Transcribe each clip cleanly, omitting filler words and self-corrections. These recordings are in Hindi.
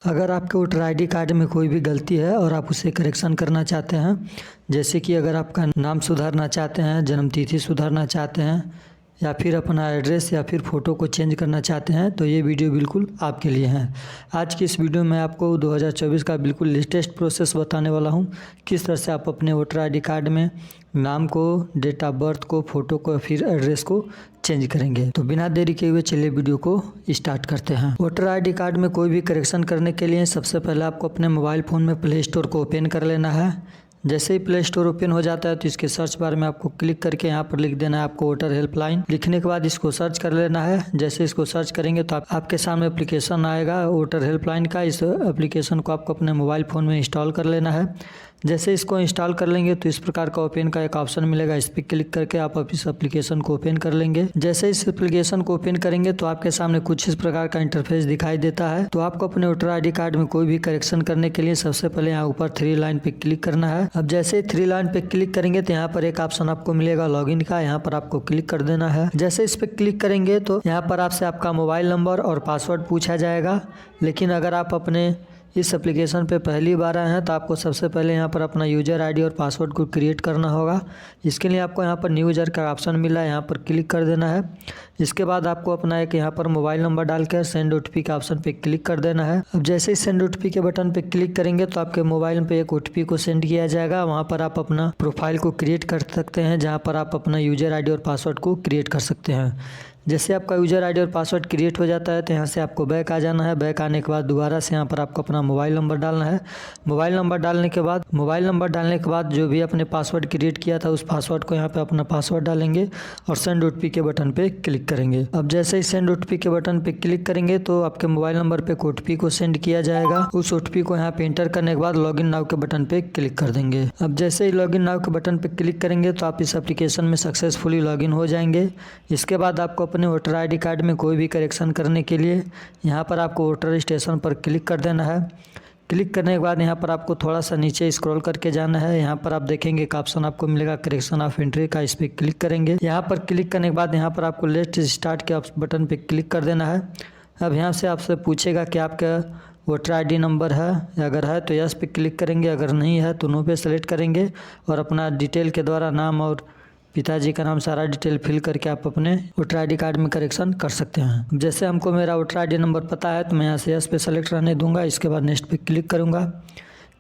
अगर आपके वोटर आईडी कार्ड में कोई भी गलती है और आप उसे करेक्शन करना चाहते हैं, जैसे कि अगर आपका नाम सुधारना चाहते हैं, जन्मतिथि सुधारना चाहते हैं या फिर अपना एड्रेस या फिर फ़ोटो को चेंज करना चाहते हैं, तो ये वीडियो बिल्कुल आपके लिए है। आज की इस वीडियो में आपको 2024 का बिल्कुल लेटेस्ट प्रोसेस बताने वाला हूँ। किस तरह से आप अपने वोटर आईडी कार्ड में नाम को, डेट ऑफ बर्थ को, फ़ोटो को, फिर एड्रेस को चेंज करेंगे। तो बिना देरी के हुए चलिए वीडियो को स्टार्ट करते हैं। वोटर आईडी कार्ड में कोई भी करेक्शन करने के लिए सबसे पहले आपको अपने मोबाइल फ़ोन में प्ले स्टोर को ओपन कर लेना है। जैसे ही प्ले स्टोर ओपन हो जाता है तो इसके सर्च बार में आपको क्लिक करके यहाँ पर लिख देना है आपको वोटर हेल्पलाइन। लिखने के बाद इसको सर्च कर लेना है। जैसे इसको सर्च करेंगे तो आपके सामने एप्लीकेशन आएगा वोटर हेल्पलाइन का। इस एप्लीकेशन को आपको अपने मोबाइल फ़ोन में इंस्टॉल कर लेना है। जैसे इसको इंस्टॉल कर लेंगे तो इस प्रकार का ओपन का एक ऑप्शन मिलेगा। इस पर क्लिक करके आप इस एप्लीकेशन को ओपन कर लेंगे। जैसे इस एप्लीकेशन को ओपन करेंगे तो आपके सामने कुछ इस प्रकार का इंटरफेस दिखाई देता है। तो आपको अपने वोटर आईडी कार्ड में कोई भी करेक्शन करने के लिए सबसे पहले यहाँ ऊपर 3 लाइन पे क्लिक करना है। अब जैसे ही 3 लाइन पे क्लिक करेंगे तो यहाँ पर एक ऑप्शन आपको मिलेगा लॉगिन का। यहाँ पर आपको क्लिक कर देना है। जैसे इस पे क्लिक करेंगे तो यहाँ पर आपसे आपका मोबाइल नंबर और पासवर्ड पूछा जाएगा। लेकिन अगर आप अपने इस एप्लीकेशन पे पहली बार आए हैं तो आपको सबसे पहले यहाँ पर अपना यूज़र आईडी और पासवर्ड को क्रिएट करना होगा। इसके लिए आपको यहाँ पर न्यू यूज़र का ऑप्शन मिला है, यहाँ पर क्लिक कर देना है। इसके बाद आपको अपना एक यहाँ पर मोबाइल नंबर डालकर सेंड ओटीपी के ऑप्शन पे क्लिक कर देना है। अब जैसे ही सेंड ओटीपी के बटन पे क्लिक करेंगे तो आपके मोबाइल पे एक ओटीपी को सेंड किया जाएगा। वहाँ पर आप अपना प्रोफाइल को क्रिएट कर सकते हैं, जहाँ पर आप अपना यूज़र आईडी और पासवर्ड को क्रिएट कर सकते हैं। जैसे आपका यूज़र आईडी और पासवर्ड क्रिएट हो जाता है तो यहाँ से आपको बैक आ जाना है। बैक आने के बाद दोबारा से यहाँ पर आपको अपना मोबाइल नंबर डालना है। मोबाइल नंबर डालने के बाद जो भी आपने पासवर्ड क्रिएट किया था उस पासवर्ड को यहाँ पे अपना पासवर्ड डालेंगे और सेंड ओटीपी के बटन पे क्लिक करेंगे। अब जैसे ही सेंड ओटीपी के बटन पे क्लिक करेंगे तो आपके मोबाइल नंबर पे ओटीपी को सेंड किया जाएगा। उस ओटीपी को यहाँ पे एंटर करने के बाद लॉगिन नाउ के बटन पे क्लिक कर देंगे। अब जैसे ही लॉगिन नाउ के बटन पे क्लिक करेंगे तो आप इस एप्लीकेशन में सक्सेसफुली लॉगिन हो जाएंगे। इसके बाद आपको अपने वोटर आईडी कार्ड में कोई भी करेक्शन करने के लिए यहाँ पर आपको वोटर स्टेशन पर क्लिक कर देना है। क्लिक करने के बाद यहाँ पर आपको थोड़ा सा नीचे स्क्रॉल करके जाना है। यहाँ पर आप देखेंगे एक ऑप्शन आपको मिलेगा करेक्शन ऑफ एंट्री का। इस पर क्लिक करेंगे। यहाँ पर क्लिक करने के बाद यहाँ पर आपको लेट्स स्टार्ट के बटन पर क्लिक कर देना है। अब यहाँ से आपसे पूछेगा कि आपका वोटर आईडी नंबर है, अगर है तो यस पे क्लिक करेंगे, अगर नहीं है तो नो पे सेलेक्ट करेंगे और अपना डिटेल के द्वारा नाम और पिताजी का नाम सारा डिटेल फिल करके आप अपने वोटर आईडी कार्ड में करेक्शन कर सकते हैं। जैसे हमको मेरा वोटर आईडी नंबर पता है तो मैं यहाँ से यस पे सेलेक्ट रहने दूंगा। इसके बाद नेक्स्ट पे क्लिक करूँगा।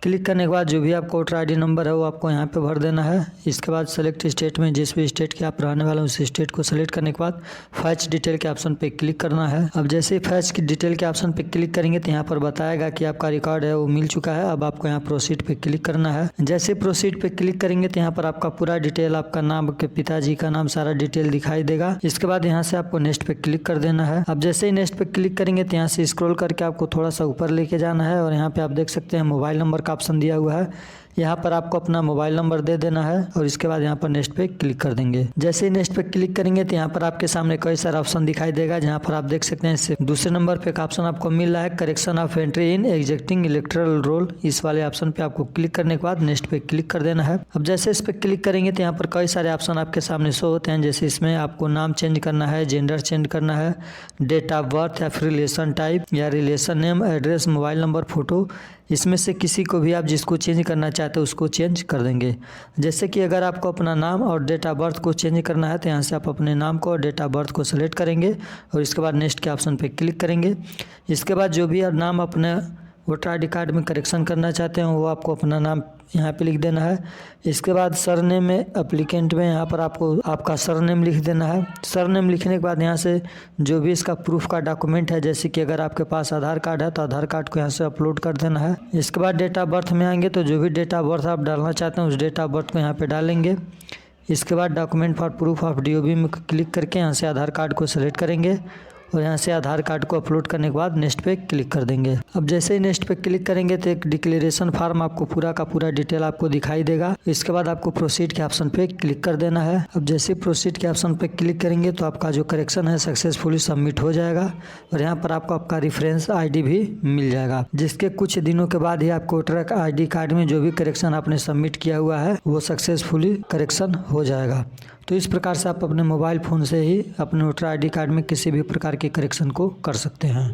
क्लिक करने के बाद जो भी आपका वोटर आईडी नंबर है वो आपको यहाँ पे भर देना है। इसके बाद सेलेक्ट स्टेट में जिस भी स्टेट के आप रहने वाले हैं उस स्टेट को सेलेक्ट करने के बाद फैच डिटेल के ऑप्शन पे क्लिक करना है। अब जैसे ही फैच की डिटेल के ऑप्शन पे क्लिक करेंगे तो यहाँ पर बताएगा कि आपका रिकॉर्ड है वो मिल चुका है। अब आपको यहाँ प्रोसीड पे क्लिक करना है। जैसे प्रोसीड पे क्लिक करेंगे तो यहाँ पर आपका पूरा डिटेल, आपका नाम, आपके पिताजी का नाम, सारा डिटेल दिखाई देगा। इसके बाद यहाँ से आपको नेक्स्ट पे क्लिक कर देना है। अब जैसे ही नेक्स्ट पे क्लिक करेंगे तो यहाँ से स्क्रॉल करके आपको थोड़ा सा ऊपर लेके जाना है और यहाँ पे आप देख सकते हैं मोबाइल नंबर का ऑप्शन दिया हुआ है। यहाँ पर आपको अपना मोबाइल नंबर दे देना है और इसके बाद यहाँ पर नेक्स्ट पे क्लिक कर देंगे। जैसे ही नेक्स्ट पे क्लिक करेंगे तो यहाँ पर आपके सामने कई सारे ऑप्शन दिखाई देगा, जहाँ पर आप देख सकते हैं इससे दूसरे नंबर पे एक ऑप्शन आपको मिल रहा है correction of entry in existing electoral roll. इस वाले ऑप्शन पे आपको क्लिक करने के बाद नेक्स्ट पे क्लिक कर देना है। अब जैसे इस पे क्लिक करेंगे तो यहाँ पर कई सारे ऑप्शन आपके सामने शो होते हैं। जैसे इसमें आपको नाम चेंज करना है, जेंडर चेंज करना है, डेट ऑफ बर्थ या फिर रिलेशन टाइप या relation name, address, mobile number, photo, इसमें से किसी को भी आप जिसको चेंज करना चाहते हो उसको चेंज कर देंगे। जैसे कि अगर आपको अपना नाम और डेट ऑफ बर्थ को चेंज करना है तो यहाँ से आप अपने नाम को और डेट ऑफ बर्थ को सेलेक्ट करेंगे और इसके बाद नेक्स्ट के ऑप्शन पे क्लिक करेंगे। इसके बाद जो भी आप नाम अपने वोटर आईडी कार्ड में करेक्शन करना चाहते हैं वो आपको अपना नाम यहाँ पे लिख देना है। इसके बाद सरनेम में एप्लीकेंट में यहाँ पर आपको आपका सरनेम लिख देना है। सरनेम लिखने के बाद यहाँ से जो भी इसका प्रूफ का डॉक्यूमेंट है, जैसे कि अगर आपके पास आधार कार्ड है तो आधार कार्ड को यहाँ से अपलोड कर देना है। इसके बाद डेट ऑफ बर्थ में आएंगे तो जो भी डेट ऑफ बर्थ आप डालना चाहते हैं उस डेट ऑफ बर्थ को यहाँ पर डालेंगे। इसके बाद document for proof of DOB में क्लिक करके यहाँ से आधार कार्ड को सेलेक्ट करेंगे और यहाँ से आधार कार्ड को अपलोड करने के बाद नेक्स्ट पे क्लिक कर देंगे। अब जैसे ही नेक्स्ट पे क्लिक करेंगे तो एक डिक्लेरेशन फॉर्म आपको पूरा का पूरा डिटेल आपको दिखाई देगा। इसके बाद आपको प्रोसीड के ऑप्शन पे क्लिक कर देना है। अब जैसे प्रोसीड के ऑप्शन पे क्लिक करेंगे तो आपका जो करेक्शन है सक्सेसफुली सबमिट हो जाएगा और यहाँ पर आपको आपका रेफरेंस ID भी मिल जाएगा, जिसके कुछ दिनों के बाद ही आपको वोटर आईडी कार्ड में जो भी करेक्शन आपने सबमिट किया हुआ है वो सक्सेसफुली करेक्शन हो जाएगा। तो इस प्रकार से आप अपने मोबाइल फ़ोन से ही अपने वोटर आईडी कार्ड में किसी भी प्रकार के करेक्शन को कर सकते हैं।